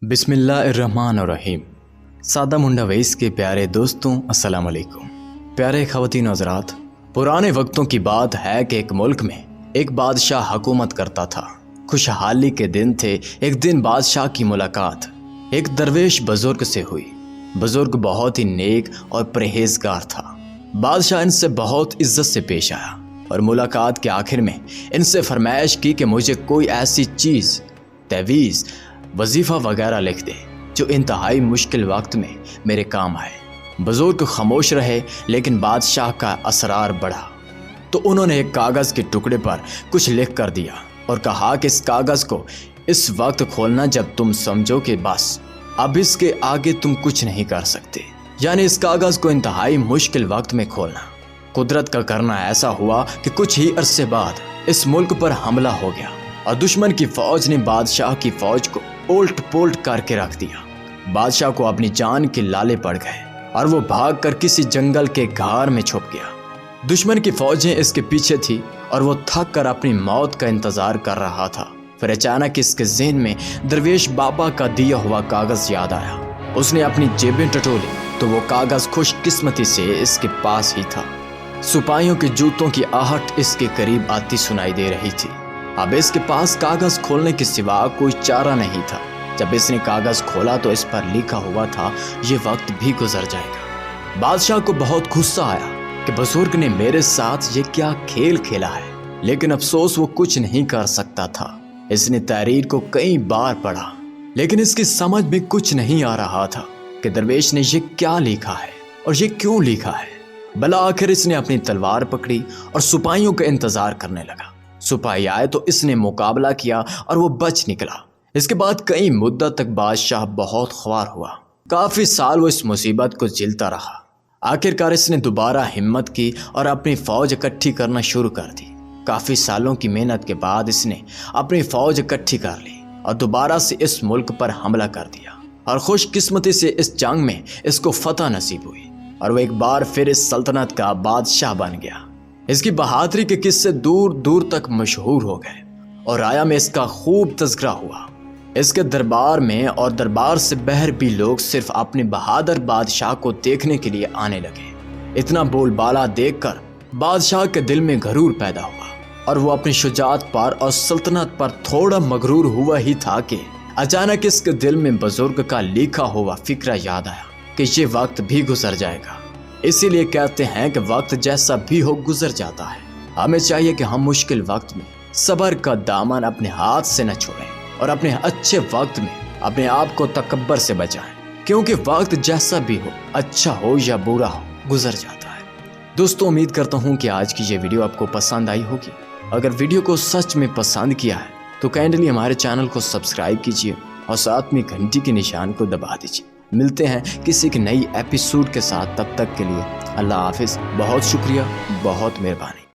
बिस्मिल्लाहिर्रहमानिर्रहीम। सादा मुंडा वेस के प्यारे दोस्तों अस्सलाम वालेकुम। प्यारे ख़वातीन हज़रात, पुराने वक्तों की बात है कि एक मुल्क में एक बादशाह हुकूमत करता था। खुशहाली के दिन थे। एक दिन बादशाह की मुलाकात एक दरवेश बुजुर्ग से हुई। बुजुर्ग बहुत ही नेक और परहेजगार था। बादशाह इनसे बहुत इज्जत से पेश आया और मुलाकात के आखिर में इनसे फरमाइश की कि मुझे कोई ऐसी चीज़, तवीज़, वजीफ़ा वगैरह लिख दे जो इंतहाई मुश्किल वक्त में मेरे काम आए। बुजुर्ग खामोश रहे, लेकिन बादशाह का असरार बढ़ा तो उन्होंने एक कागज़ के टुकड़े पर कुछ लिख कर दिया और कहा कि इस कागज़ को इस वक्त खोलना जब तुम समझो कि बस अब इसके आगे तुम कुछ नहीं कर सकते, यानी इस कागज़ को इंतहाई मुश्किल वक्त में खोलना। कुदरत का करना ऐसा हुआ कि कुछ ही अरसे बाद इस मुल्क पर हमला हो गया और दुश्मन की फौज ने बादशाह की फौज को उल्ट पुल्ट करके रख दिया। बादशाह को अपनी जान के लाले पड़ गए और वो भागकर किसी जंगल के घार में छुप गया। दुश्मन की फौजें इसके पीछे थी और वो थक कर अपनी मौत का इंतजार कर रहा था। फिर अचानक इसके ज़हन में दरवेश बाबा का दिया हुआ कागज़ याद आया। उसने अपनी जेबें टटोली तो वो कागज़ खुशकिस्मती से इसके पास ही था। सिपाहियों के जूतों की आहट इसके करीब आती सुनाई दे रही थी। अब इसके पास कागज़ खोलने के सिवा कोई चारा नहीं था। जब इसने कागज़ खोला तो इस पर लिखा हुआ था, ये वक्त भी गुजर जाएगा। बादशाह को बहुत गुस्सा आया कि बुजुर्ग ने मेरे साथ ये क्या खेल खेला है, लेकिन अफसोस वो कुछ नहीं कर सकता था। इसने तहरीर को कई बार पढ़ा, लेकिन इसकी समझ में कुछ नहीं आ रहा था कि दरवेश ने ये क्या लिखा है और ये क्यों लिखा है। भला आखिर इसने अपनी तलवार पकड़ी और सिपाहियों का इंतजार करने लगा। सिपाही आए तो इसने मुकाबला किया और वो बच निकला। इसके बाद कई मुद्दत तक बादशाह बहुत ख्वार हुआ। काफ़ी साल वो इस मुसीबत को झेलता रहा। आखिरकार इसने दोबारा हिम्मत की और अपनी फ़ौज इकट्ठी करना शुरू कर दी। काफ़ी सालों की मेहनत के बाद इसने अपनी फ़ौज इकट्ठी कर ली और दोबारा से इस मुल्क पर हमला कर दिया और खुशकिस्मती से इस जंग में इसको फतह नसीब हुई और वो एक बार फिर इस सल्तनत का बादशाह बन गया। इसकी बहादुरी के किस्से दूर दूर तक मशहूर हो गए और राया में इसका खूब तज़किरा हुआ। इसके दरबार में और दरबार से बाहर भी लोग सिर्फ अपने बहादुर बादशाह को देखने के लिए आने लगे। इतना बोलबाला देखकर बादशाह के दिल में गरूर पैदा हुआ और वो अपनी शुजाअत पर और सल्तनत पर थोड़ा मगरूर हुआ ही था कि अचानक इसके दिल में बुजुर्ग का लिखा हुआ फिक्रा याद आया कि ये वक्त भी गुजर जाएगा। इसीलिए कहते हैं कि वक्त जैसा भी हो गुजर जाता है। हमें चाहिए कि हम मुश्किल वक्त में सब्र का दामन अपने हाथ से न छोड़ें और अपने अच्छे वक्त में अपने आप को तकब्बर से बचाएं, क्योंकि वक्त जैसा भी हो, अच्छा हो या बुरा हो, गुजर जाता है। दोस्तों, उम्मीद करता हूँ कि आज की ये वीडियो आपको पसंद आई होगी। अगर वीडियो को सच में पसंद किया है तो काइंडली हमारे चैनल को सब्सक्राइब कीजिए और साथ में घंटी के निशान को दबा दीजिए। मिलते हैं किसी की नई एपिसोड के साथ, तब तक के लिए अल्लाह हाफिज़। बहुत शुक्रिया, बहुत मेहरबानी।